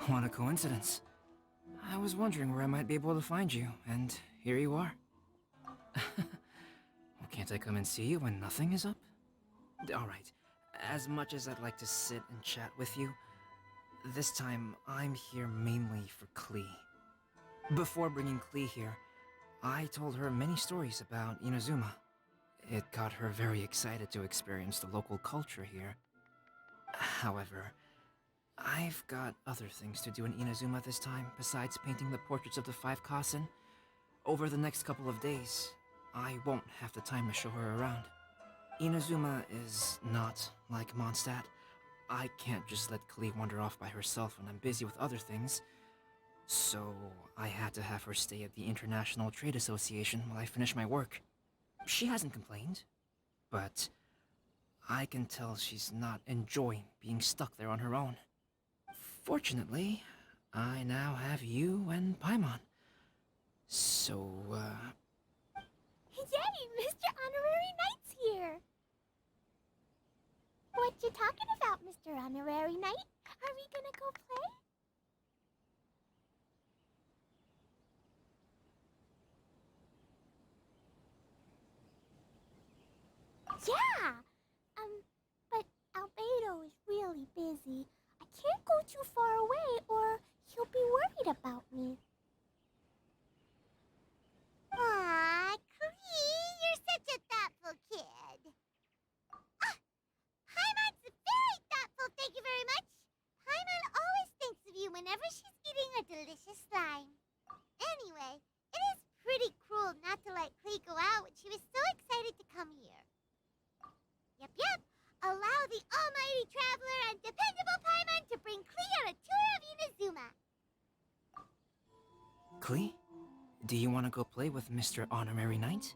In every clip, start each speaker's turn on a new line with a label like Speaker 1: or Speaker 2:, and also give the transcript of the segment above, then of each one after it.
Speaker 1: What a coincidence. I was wondering where I might be able to find you, and here you are. Well, can't I come and see you when nothing is up? Alright, as much as I'd like to sit and chat with you, this time I'm here mainly for Klee. Before bringing Klee here, I told her many stories about Inazuma. It got her very excited to experience the local culture here. However, I've got other things to do in Inazuma this time besides painting the portraits of the Five Kasen. Over the next couple of days, I won't have the time to show her around. Inazuma is not like Mondstadt. I can't just let Klee wander off by herself when I'm busy with other things. So I had to have her stay at the International Trade Association while I finish my work. She hasn't complained, but I can tell she's not enjoying being stuck there on her own. Fortunately, I now have you and Paimon. So,
Speaker 2: Yay! Mr. Honorary Knight's here! What you talking about, Mr. Honorary Knight? Are we gonna go play? Yeah! But Albedo is really busy. I can't go too far away or he'll be worried about me. Aw, Klee, you're such a thoughtful kid. Ah, Paimon's very thoughtful, thank you very much. Paimon always thinks of you whenever she's eating a delicious slime. Anyway, it is pretty cruel not to let Klee go out when she was so excited to come here. Yep. Allow the almighty traveler and dependable Paimon to bring Klee on a tour of Inazuma.
Speaker 1: Klee, do you want to go play with Mr. Honorary Knight?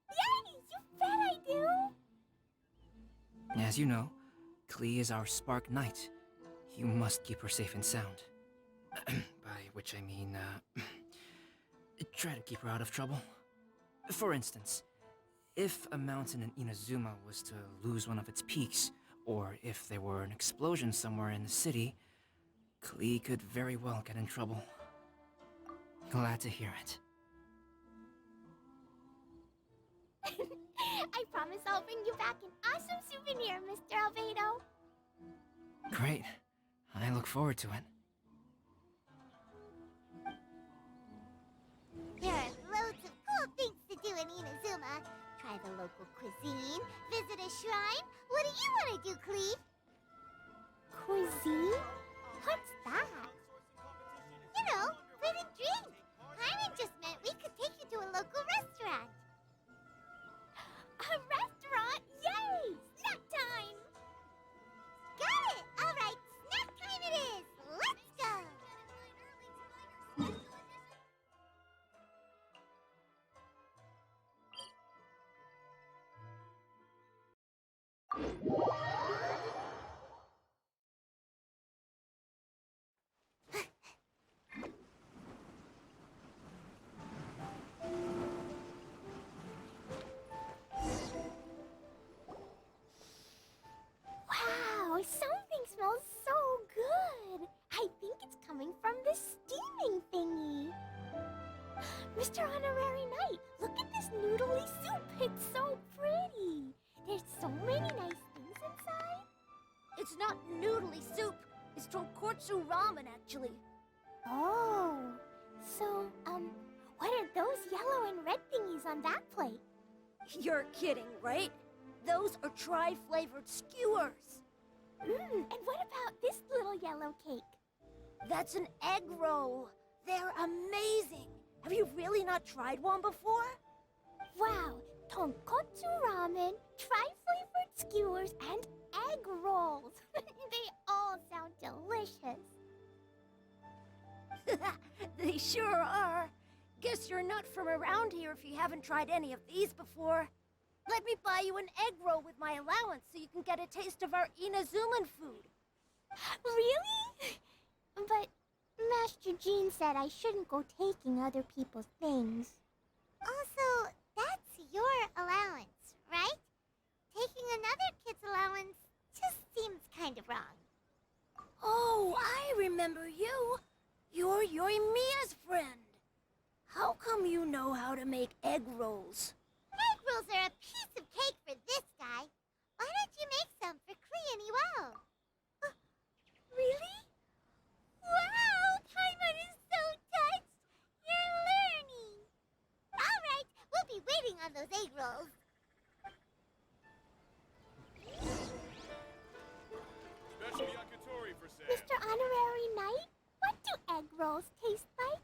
Speaker 2: Yay! You bet I do!
Speaker 1: As you know, Klee is our Spark Knight. You must keep her safe and sound. By which I mean, try to keep her out of trouble. For instance, if a mountain in Inazuma was to lose one of its peaks, or if there were an explosion somewhere in the city, Klee could very well get in trouble. Glad to hear it.
Speaker 2: I promise I'll bring you back an awesome souvenir, Mr. Albedo.
Speaker 1: Great. I look forward to it.
Speaker 2: There are loads of cool things to do in Inazuma. Try the local cuisine, visit a shrine. What do you want to do, Klee? Cuisine? What's that? You know, food and drink. Paimon just meant we could take you to a local restaurant. A restaurant? Yay! Snack time! Got it! All right, snack time it is. Let's go! Wow, something smells so good. I think it's coming from the steaming thingy. Mr. Honorary Knight, look at this noodly soup. It's so pretty. There's so many nice things inside.
Speaker 3: It's not noodly soup. It's tonkotsu ramen, actually.
Speaker 2: Oh, so, what are those yellow and red thingies on that plate?
Speaker 3: You're kidding, right? Those are tri-flavored skewers.
Speaker 2: And what about this little yellow cake?
Speaker 3: That's an egg roll. They're amazing. Have you really not tried one before?
Speaker 2: Wow, tonkotsu ramen, tri-flavored skewers, and egg rolls. They all sound delicious.
Speaker 3: They sure are. Guess you're not from around here if you haven't tried any of these before. Let me buy you an egg roll with my allowance so you can get a taste of our Inazuman food.
Speaker 2: Really? But Master Jean said I shouldn't go taking other people's things. Also, that's your allowance, right? Taking another kid's allowance just seems kind of wrong.
Speaker 3: Oh, I remember you. You're Yoimiya's friend. How come you know how to make egg rolls?
Speaker 2: Egg rolls are a piece of cake for this guy. Why don't you make some for Klee and Iwao? Really? Wow, Paimon is so touched. You're learning. All right, we'll be waiting on those egg rolls.
Speaker 4: Special yakitori for sale.
Speaker 2: Mr. Honorary Knight, what do egg rolls taste like?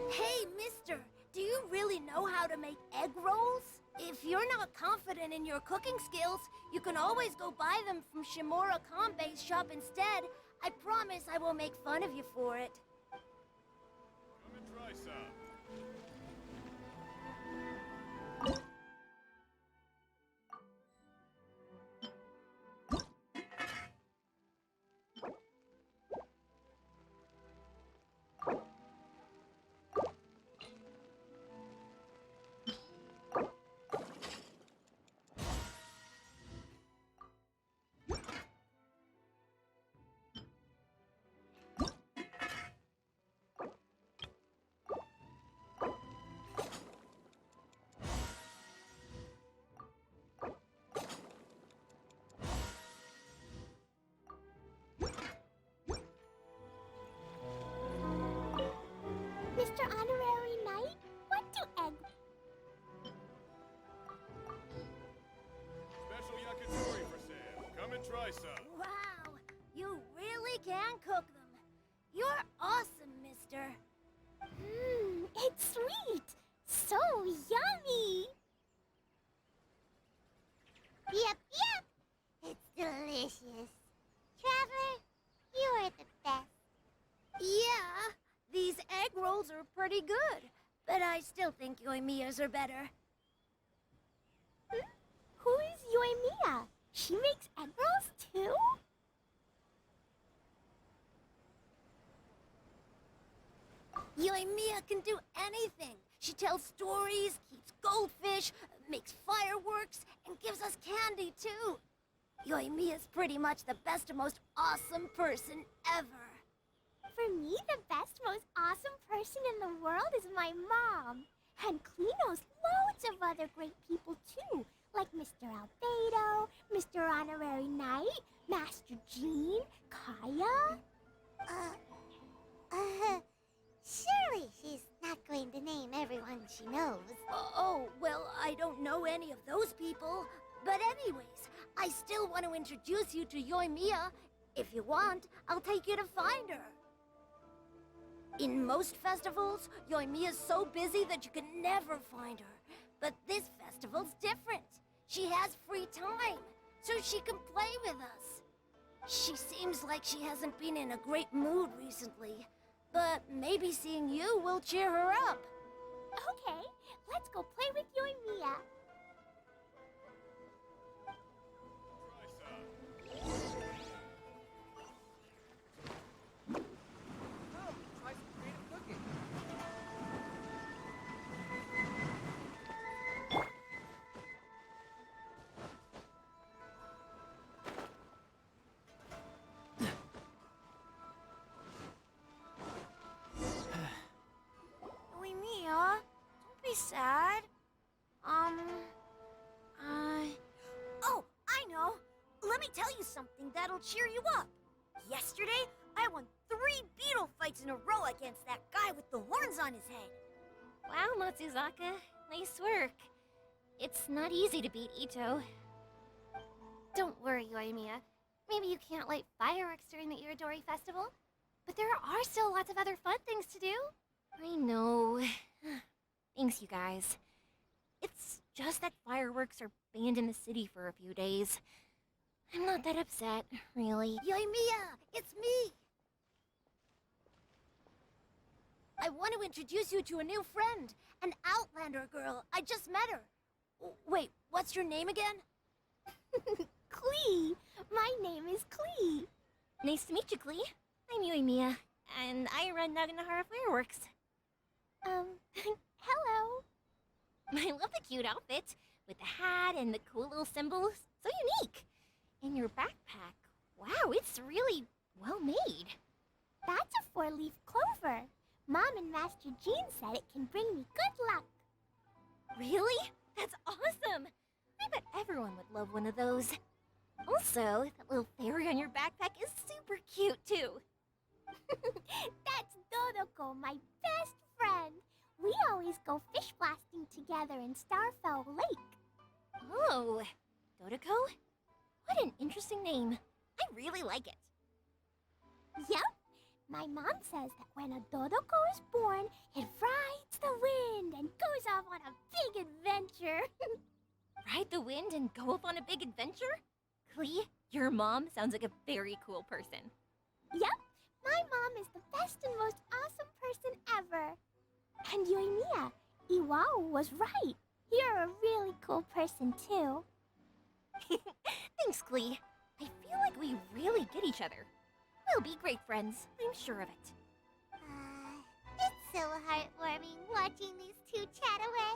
Speaker 3: Hey, mister, do you really know how to make egg rolls? If you're not confident in your cooking skills, you can always go buy them from Shimura Kanbei's shop instead. I promise I won't make fun of you for it.
Speaker 4: Come and try some.
Speaker 2: Mr. Honorary Knight, what do egg...
Speaker 4: Special yakitori for sale. Come and try some.
Speaker 3: Wow, you really can cook them. You're awesome, mister.
Speaker 2: It's sweet. So yummy. Yep. It's delicious. Traveler, you are the best.
Speaker 3: Yeah, these egg rolls are pretty good, but I still think Yoimiya's are better.
Speaker 2: Who is Yoimiya? She makes egg rolls too?
Speaker 3: Yoimiya can do anything. She tells stories, keeps goldfish, makes fireworks, and gives us candy too. Yoimiya's pretty much the best and most awesome person ever.
Speaker 2: For me, the best, most awesome person in the world is my mom. And Klee knows loads of other great people too, like Mr. Albedo, Mr. Honorary Knight, Master Jean, Kaya. Surely she's not going to name everyone she knows.
Speaker 3: Oh, well, I don't know any of those people. But anyways, I still want to introduce you to Yoimiya. If you want, I'll take you to find her. In most festivals, Yoimiya's so busy that you can never find her. But this festival's different. She has free time, so she can play with us. She seems like she hasn't been in a great mood recently. But maybe seeing you will cheer her up.
Speaker 2: Okay, let's go play with Yoimiya.
Speaker 4: Try some.
Speaker 1: Try some creative cooking.
Speaker 3: Yoimiya, don't be sad. Oh, I know. Let me tell you something that'll cheer you up. Yesterday, I won 3 beetle fights in a row against that guy with the horns on his head.
Speaker 5: Wow, Matsuzaka. Nice work. It's not easy to beat Ito. Don't worry, Yoimiya. Maybe you can't light fireworks during the Irodori Festival, but there are still lots of other fun things to do. I know. Thanks, you guys. It's just that fireworks are banned in the city for a few days. I'm not that upset, really.
Speaker 3: Yoimiya, it's me. I want to introduce you to a new friend, an Outlander girl. I just met her. Wait, what's your name again?
Speaker 2: Klee. My name is Klee.
Speaker 5: Nice to meet you, Klee. I'm Yoimiya, and I run Naganahara Fireworks.
Speaker 2: Hello.
Speaker 5: I love the cute outfit, with the hat and the cool little symbols. So your backpack. Wow, it's really well made.
Speaker 3: That's a four-leaf clover. Mom and Master Jean said it can bring me good luck.
Speaker 5: Really? That's awesome! I bet everyone would love one of those. Also, that little fairy on your backpack is super cute, too.
Speaker 3: That's Dodoko, my best friend. We always go fish blasting together in Starfell Lake.
Speaker 5: Oh, Dodoko? What an interesting name. I really like it.
Speaker 3: Yep. My mom says that when a Dodoko is born, it rides the wind and goes off on a big adventure.
Speaker 5: Ride the wind and go off on a big adventure? Klee, your mom sounds like a very cool person.
Speaker 3: Yep. My mom is the best and most awesome person ever. And Yoimiya, Iwao was right. You're a really cool person, too.
Speaker 5: Thanks, Klee. I feel like we really get each other. We'll be great friends, I'm sure of it.
Speaker 2: It's so heartwarming watching these two chat away.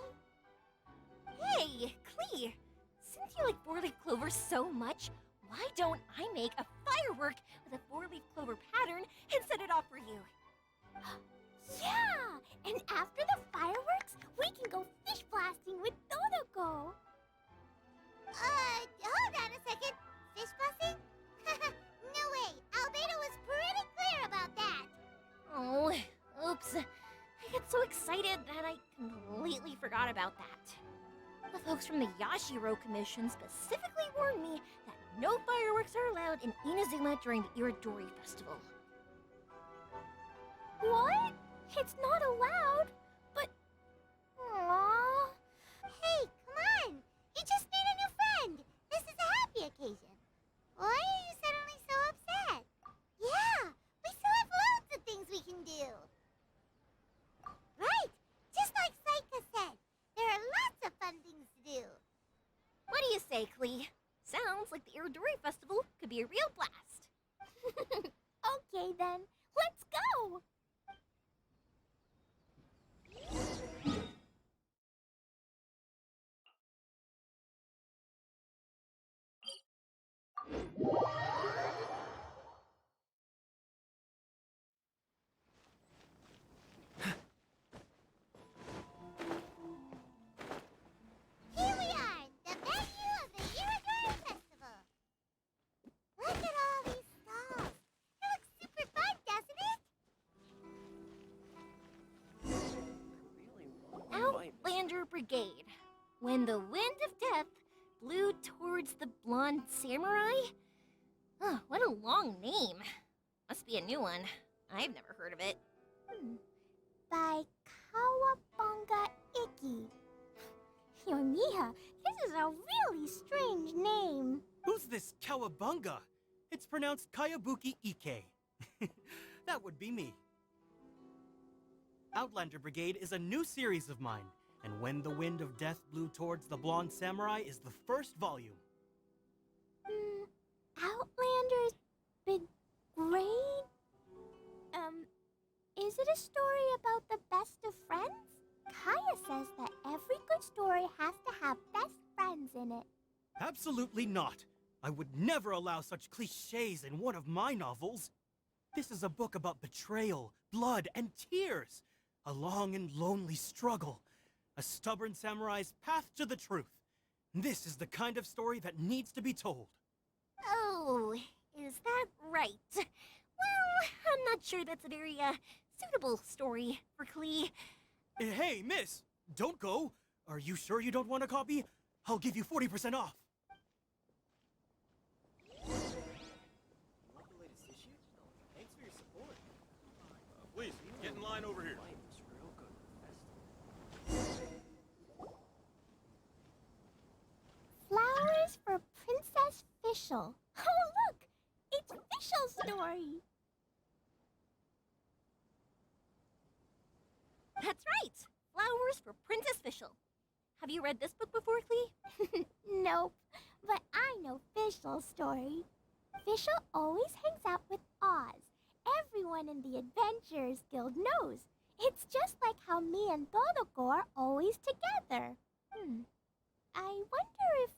Speaker 5: Hey, Klee! Since you like four-leaf clover so much, why don't I make a firework with a four-leaf clover pattern and set it off for you?
Speaker 3: Yeah! And after the fireworks, we can go fish blasting with Dodoko.
Speaker 2: Hold on a second. Fish busting? No way. Albedo was pretty clear about that.
Speaker 5: Oh, oops. I got so excited that I completely forgot about that. The folks from the Yashiro Commission specifically warned me that no fireworks are allowed in Inazuma during the Irodori Festival.
Speaker 3: What? It's not allowed? But... Aww.
Speaker 2: Hey, come on. You just made a new friend. This is a happy occasion. Why are you suddenly so upset? Yeah, we still have loads of things we can do. Right, just like Saika said. There are lots of fun things to do.
Speaker 5: What do you say, Klee? Sounds like the Irodori Festival could be a real blast.
Speaker 3: Okay then, let's go!
Speaker 2: Here we are, the venue of the Irodori Festival. Look at all these stalls. It looks super fun, doesn't it?
Speaker 5: Outlander Brigade. When the wind of death blew towards the blonde samurai? Oh, what a long name. Must be a new one. I've never heard of it.
Speaker 3: By Kawabunga Iki. Yoimiya, this is a really strange name.
Speaker 6: Who's this Kawabunga? It's pronounced Kayabuki Ike. That would be me. Outlander Brigade is a new series of mine, and When the Wind of Death Blew Towards the Blonde Samurai is the first volume.
Speaker 3: Outlander's Brigade? Is it a story about the best of friends? Kaya says that every good story has to have best friends in it.
Speaker 6: Absolutely not. I would never allow such cliches in one of my novels. This is a book about betrayal, blood, and tears. A long and lonely struggle. A stubborn samurai's path to the truth. This is the kind of story that needs to be told.
Speaker 5: Oh, is that right? Well, I'm not sure that's a very, suitable story for Klee.
Speaker 6: Hey, miss! Don't go! Are you sure you don't want a copy? I'll give you 40% off.
Speaker 4: Thanks for your support. Please, get in line over here.
Speaker 3: Flowers for Princess Fischl. Oh, look! It's Fischl's story.
Speaker 5: That's right! Flowers for Princess Fischl. Have you read this book before, Klee?
Speaker 3: Nope, but I know Fischl's story. Fischl always hangs out with Oz. Everyone in the Adventurers Guild knows. It's just like how me and Dodoko are always together. I wonder if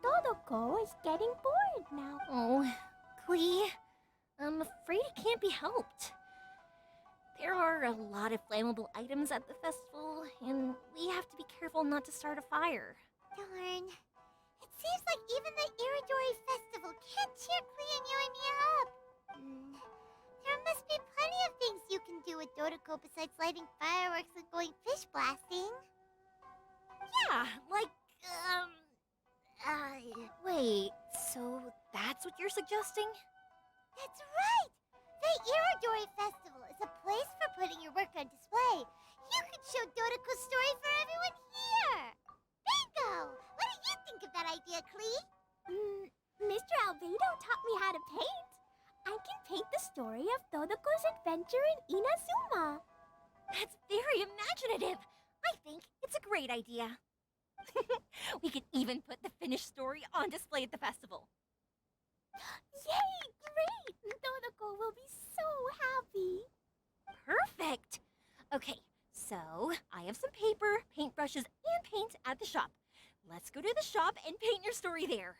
Speaker 3: Todoko is getting bored now.
Speaker 5: Oh, Klee, I'm afraid it can't be helped. There are a lot of flammable items at the festival, and we have to be careful not to start a fire.
Speaker 2: Darn. It seems like even the Irodori Festival can't cheer Klee and Yoimiya up. There must be plenty of things you can do with Dodoko besides lighting fireworks and going fish blasting.
Speaker 5: Yeah, like, wait, so that's what you're suggesting?
Speaker 2: That's right! The Irodori Festival is a place for putting your work on display. You could show Dodoko's story for everyone here! Bingo! What do you think of that idea, Klee?
Speaker 3: Mr. Albedo taught me how to paint. I can paint the story of Todoko's adventure in Inazuma.
Speaker 5: That's very imaginative. I think it's a great idea. We could even put the finished story on display at the festival.
Speaker 3: Yay! Great! Todoko will be so happy.
Speaker 5: Perfect. Okay, so I have some paper, paintbrushes, and paint at the shop. Let's go to the shop and paint your story there.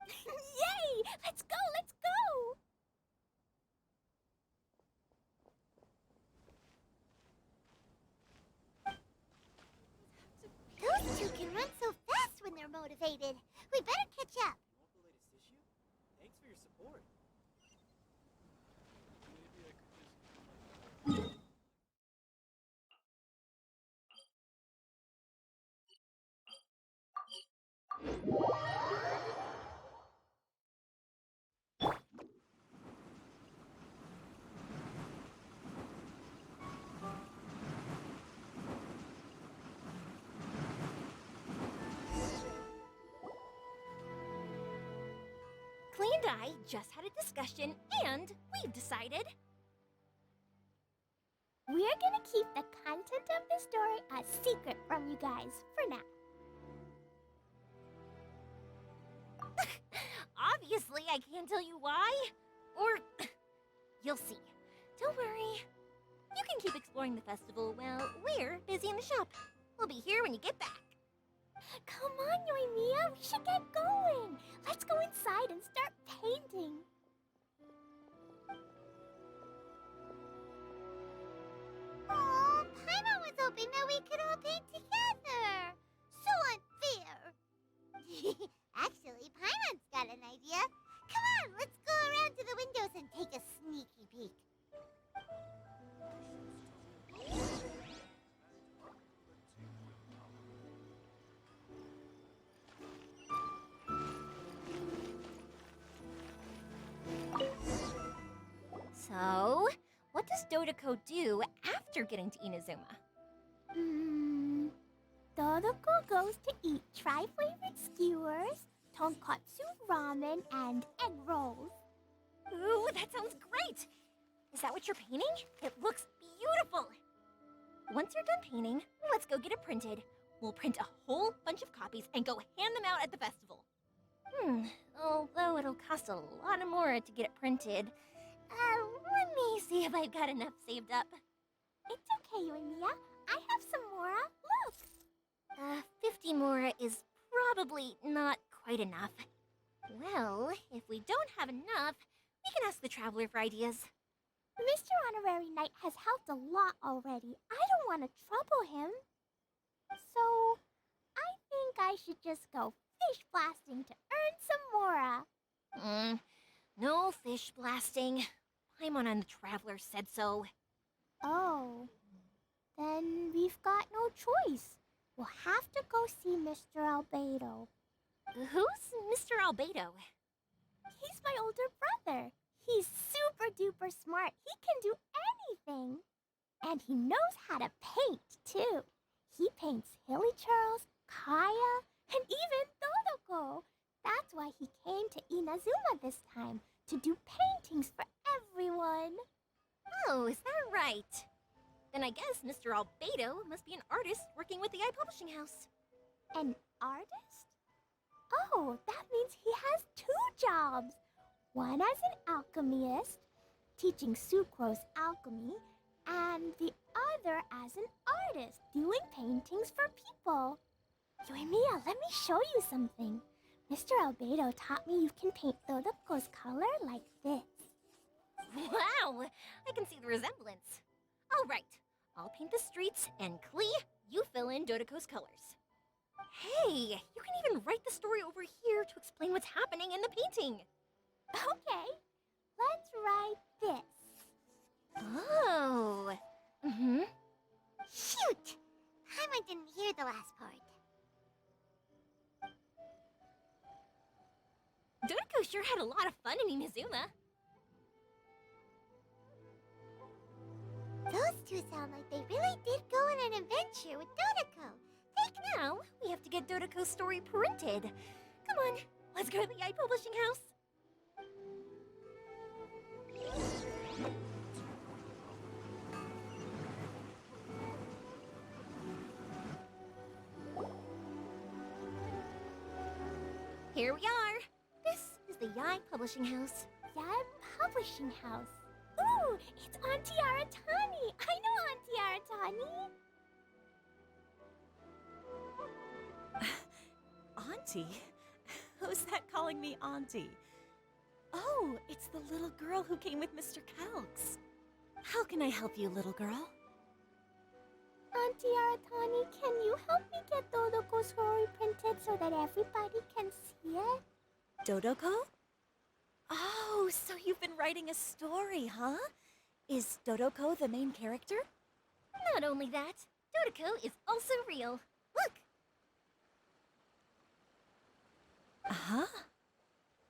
Speaker 3: Yay! Let's go! Let's go!
Speaker 2: Those two can run so fast when they're motivated. We better catch up.
Speaker 4: You want the latest issue? Thanks for your support. Maybe I could just...
Speaker 5: Klee and I just had a discussion, and we've decided...
Speaker 3: We're gonna keep the content of the story a secret from you guys for now.
Speaker 5: Obviously, I can't tell you why. Or... you'll see. Don't worry. You can keep exploring the festival while we're busy in the shop. We'll be here when you get back.
Speaker 3: Come on, Yoimiya, we should get going. Let's go inside and start painting.
Speaker 2: Oh, Paimon was hoping that we could all paint together. So unfair. Actually, Paimon's got an idea. Come on, let's go around to the windows and take a sneaky peek.
Speaker 5: So, what does Dodoko do after getting to Inazuma?
Speaker 3: Todoko goes to eat tri-flavored skewers, tonkatsu ramen, and egg rolls.
Speaker 5: Ooh, that sounds great! Is that what you're painting? It looks beautiful! Once you're done painting, let's go get it printed. We'll print a whole bunch of copies and go hand them out at the festival. Although it'll cost a lot more to get it printed. Let me see if I've got enough saved up.
Speaker 3: It's okay, Yoimiya. I have some more. Look.
Speaker 5: 50 more is probably not quite enough. Well, if we don't have enough, we can ask the Traveler for ideas.
Speaker 3: Mr. Honorary Knight has helped a lot already. I don't want to trouble him. So, I think I should just go fish blasting to earn some more.
Speaker 5: No fish blasting. Paimon and the Traveler said so.
Speaker 3: Oh. Then we've got no choice. We'll have to go see Mr. Albedo.
Speaker 5: Who's Mr. Albedo?
Speaker 3: He's my older brother. He's super duper smart. He can do anything. And he knows how to paint, too. He paints Hilly Churls, Kaya, and even Todoko. That's why he came to Inazuma this time, to do paintings for everyone.
Speaker 5: Oh, is that right? Then I guess Mr. Albedo must be an artist working with the iPublishing House.
Speaker 3: An artist? Oh, that means he has 2 jobs. One as an alchemist, teaching sucrose alchemy, and the other as an artist, doing paintings for people. Yoimiya, let me show you something. Mr. Albedo taught me you can paint Dodoko's color like this.
Speaker 5: Wow! I can see the resemblance. All right, I'll paint the streets, and Klee, you fill in Dodoko's colors. Hey, you can even write the story over here to explain what's happening in the painting.
Speaker 3: Okay, let's write this.
Speaker 5: Oh. Mm-hmm.
Speaker 2: Shoot! Paimon didn't hear the last part.
Speaker 5: Dodoko sure had a lot of fun in Inazuma.
Speaker 2: Those two sound like they really did go on an adventure with Dodoko.
Speaker 5: Now, we have to get Dodoko's story printed. Come on, let's go to the Publishing House. Here we are. This is the Yai Publishing House.
Speaker 3: Yai Publishing House. Ooh, it's Auntie Aratani. I know Auntie Aratani.
Speaker 7: Auntie? Who's that calling me Auntie? Oh, it's the little girl who came with Mr. Calx. How can I help you, little girl?
Speaker 3: Auntie Aratani, can you help me get Dodoko's story printed so that everybody can see it?
Speaker 7: Dodoko? Oh, so you've been writing a story, huh? Is Dodoko the main character?
Speaker 5: Not only that, Dodoko is also real. Look!
Speaker 7: Uh-huh.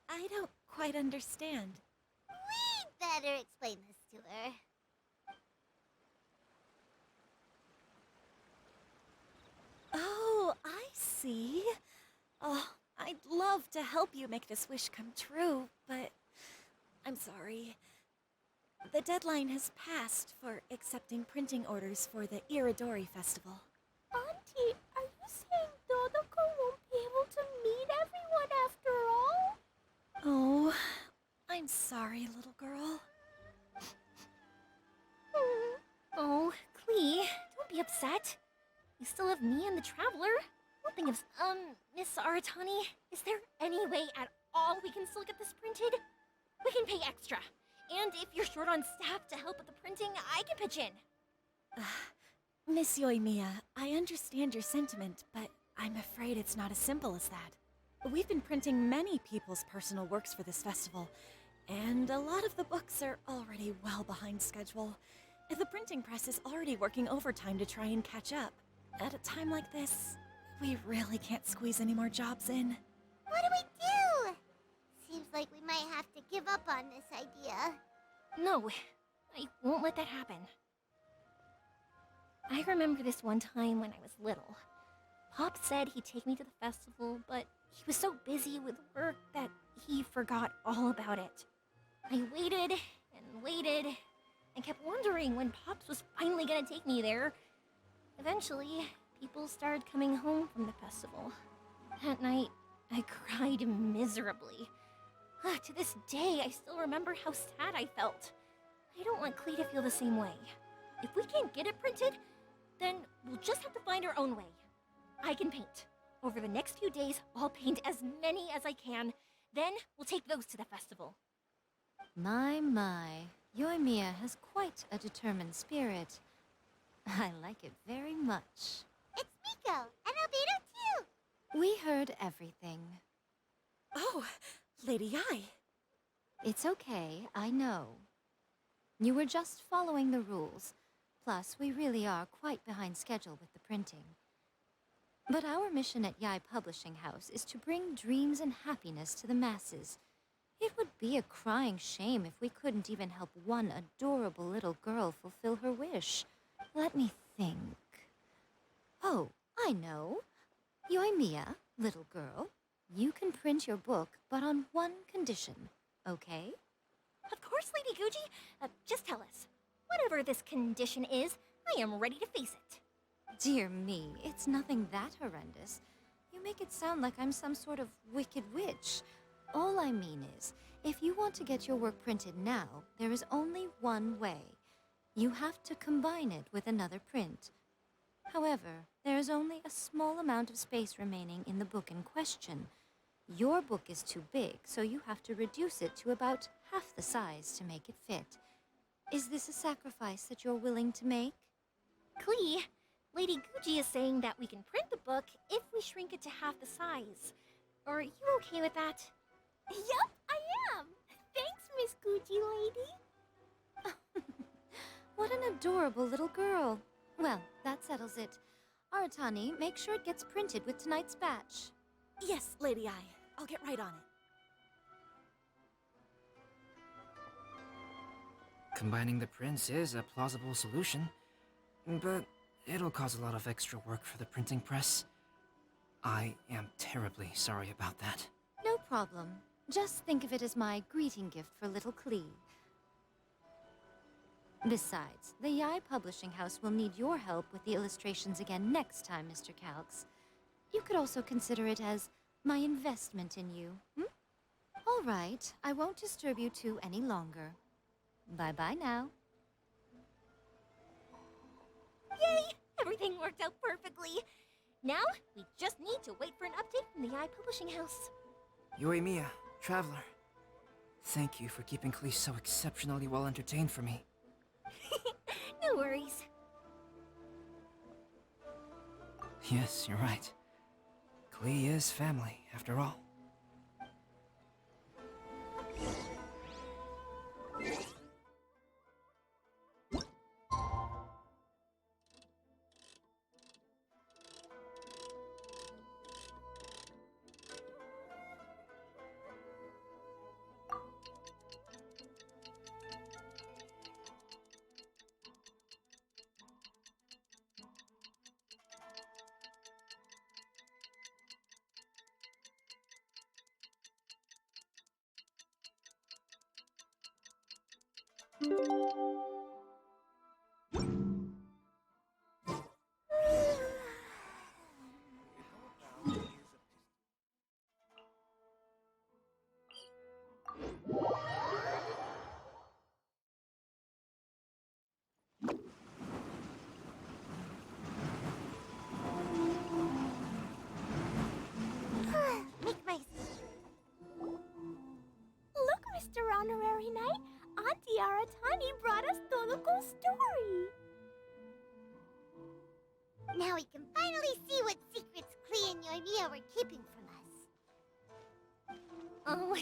Speaker 7: I don't quite understand.
Speaker 2: We'd better explain this to her.
Speaker 7: Oh, I see. Oh, I'd love to help you make this wish come true, but I'm sorry. The deadline has passed for accepting printing orders for the Irodori Festival.
Speaker 3: Auntie, are you saying Dodoko won't be able to meet everyone after all?
Speaker 7: Oh, I'm sorry, little girl.
Speaker 5: Oh, Klee, don't be upset. You still have me and the Traveler. One thing is, Miss Aratani, is there any way at all we can still get this printed? We can pay extra. And if you're short on staff to help with the printing, I can pitch in.
Speaker 7: Miss Yoimiya, I understand your sentiment, but I'm afraid it's not as simple as that. We've been printing many people's personal works for this festival, and a lot of the books are already well behind schedule. The printing press is already working overtime to try and catch up. At a time like this, we really can't squeeze any more jobs in.
Speaker 2: What do we do? Seems like we might have to give up on this idea.
Speaker 5: No, I won't let that happen. I remember this one time when I was little. Pop said he'd take me to the festival, but he was so busy with work that he forgot all about it. I waited and waited and kept wondering when Pops was finally gonna take me there. Eventually, people started coming home from the festival. That night, I cried miserably. To this day, I still remember how sad I felt. I don't want Klee to feel the same way. If we can't get it printed, then we'll just have to find our own way. I can paint. Over the next few days, I'll paint as many as I can. Then we'll take those to the festival.
Speaker 8: My, Yoimiya has quite a determined spirit. I like it very much.
Speaker 2: It's Miko and Albedo too.
Speaker 8: We heard everything.
Speaker 7: Oh, Lady Yai.
Speaker 8: It's okay, I know. You were just following the rules. Plus, we really are quite behind schedule with the printing. But our mission at Yai Publishing House is to bring dreams and happiness to the masses. It would be a crying shame if we couldn't even help one adorable little girl fulfill her wish. Let me think. Oh, I know. Yoimiya, little girl, you can print your book, but on one condition, okay?
Speaker 5: Of course, Lady Guji. Just tell us. Whatever this condition is, I am ready to face it.
Speaker 8: Dear me, it's nothing that horrendous. You make it sound like I'm some sort of wicked witch. All I mean is, if you want to get your work printed now, there is only one way. You have to combine it with another print. However, there is only a small amount of space remaining in the book in question. Your book is too big, so you have to reduce it to about half the size to make it fit. Is this a sacrifice that you're willing to make?
Speaker 5: Klee, Lady Gucci is saying that we can print the book if we shrink it to half the size. Are you okay with that?
Speaker 3: Yup, I am! Thanks, Miss Gucci lady!
Speaker 8: What an adorable little girl. Well, that settles it. Aratani, make sure it gets printed with tonight's batch.
Speaker 7: Yes, Lady I. I'll get right on it.
Speaker 1: Combining the prints is a plausible solution, but it'll cause a lot of extra work for the printing press. I am terribly sorry about that.
Speaker 8: No problem. Just think of it as my greeting gift for little Klee. Besides, the Yai Publishing House will need your help with the illustrations again next time, Mr. Calx. You could also consider it as my investment in you, All right, I won't disturb you two any longer. Bye-bye now.
Speaker 5: Yay! Everything worked out perfectly. Now, we just need to wait for an update from the Eye Publishing House.
Speaker 1: Yoimiya, Traveler. Thank you for keeping Klee so exceptionally well entertained for me.
Speaker 5: No worries.
Speaker 1: Yes, you're right. Klee is family, after all.
Speaker 2: Make my...
Speaker 3: Look, Mr. Honorary Knight! Auntie Aratani brought us Toluco's story!
Speaker 2: Now we can finally see what secrets Klee and Yoimiya were keeping from us.
Speaker 5: Oh,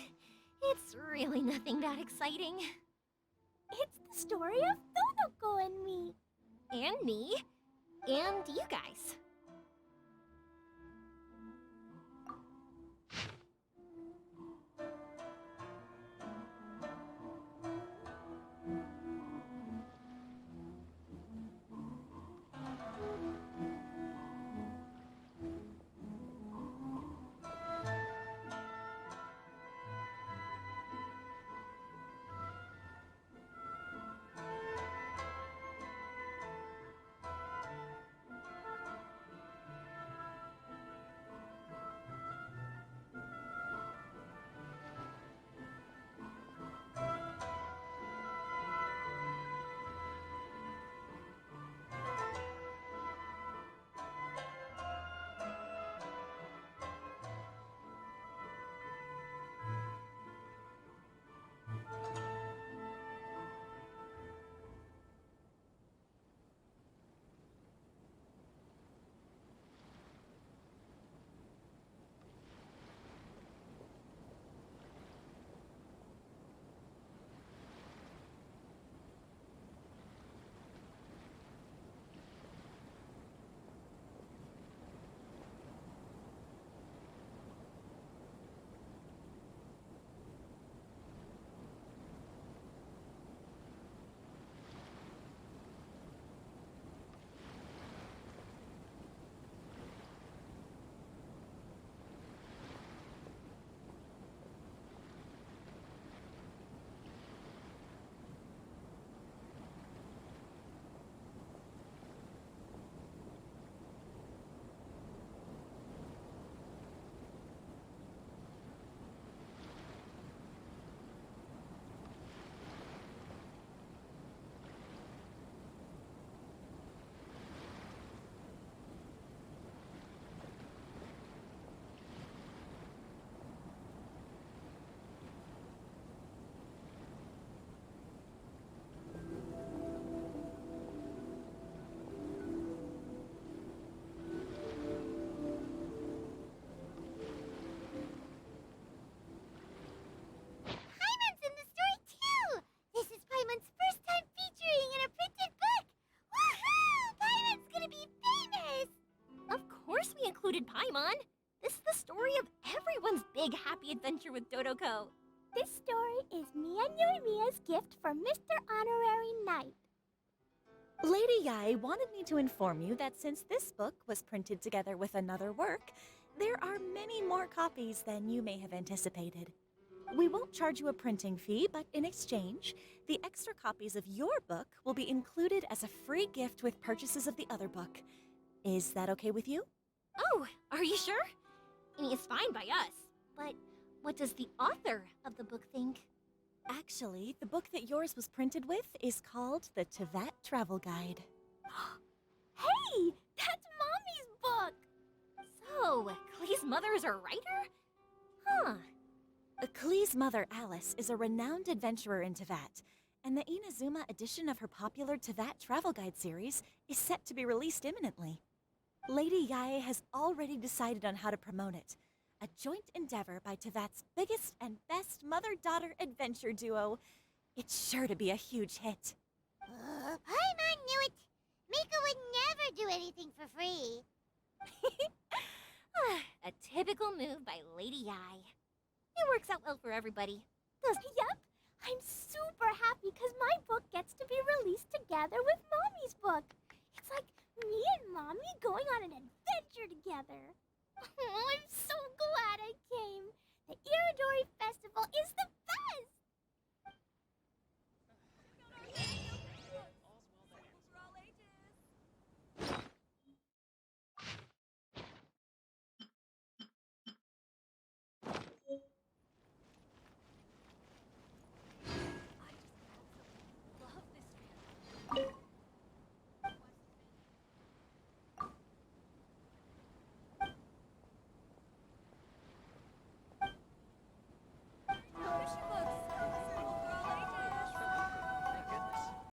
Speaker 5: it's really nothing that exciting.
Speaker 3: It's the story of Toluco and me!
Speaker 5: And me. And you guys. included Paimon. This is the story of everyone's big happy adventure with Dodoko.
Speaker 3: This story is me and Yoimiya's gift for Mr. Honorary Knight.
Speaker 7: Lady Yai wanted me to inform you that since this book was printed together with another work, there are many more copies than you may have anticipated. We won't charge you a printing fee, but in exchange, the extra copies of your book will be included as a free gift with purchases of the other book. Is that okay with you?
Speaker 5: Oh, are you sure? I mean, it's fine by us, but what does the author of the book think?
Speaker 7: Actually, the book that yours was printed with is called the Teyvat Travel Guide.
Speaker 3: Hey, that's Mommy's book!
Speaker 5: So, Klee's mother is a writer? Huh.
Speaker 7: Klee's mother, Alice, is a renowned adventurer in Teyvat, and the Inazuma edition of her popular Teyvat Travel Guide series is set to be released imminently. Lady Yae has already decided on how to promote it, a joint endeavor by Teyvat's biggest and best mother-daughter adventure duo. It's sure to be a huge hit.
Speaker 2: Paimon knew it. Miko would never do anything for free.
Speaker 5: A typical move by Lady Yai. It works out well for everybody.
Speaker 3: Yep, I'm super happy because my book gets to be released together with Mommy's book. It's like me and Mommy going on an adventure together.
Speaker 5: Oh, I'm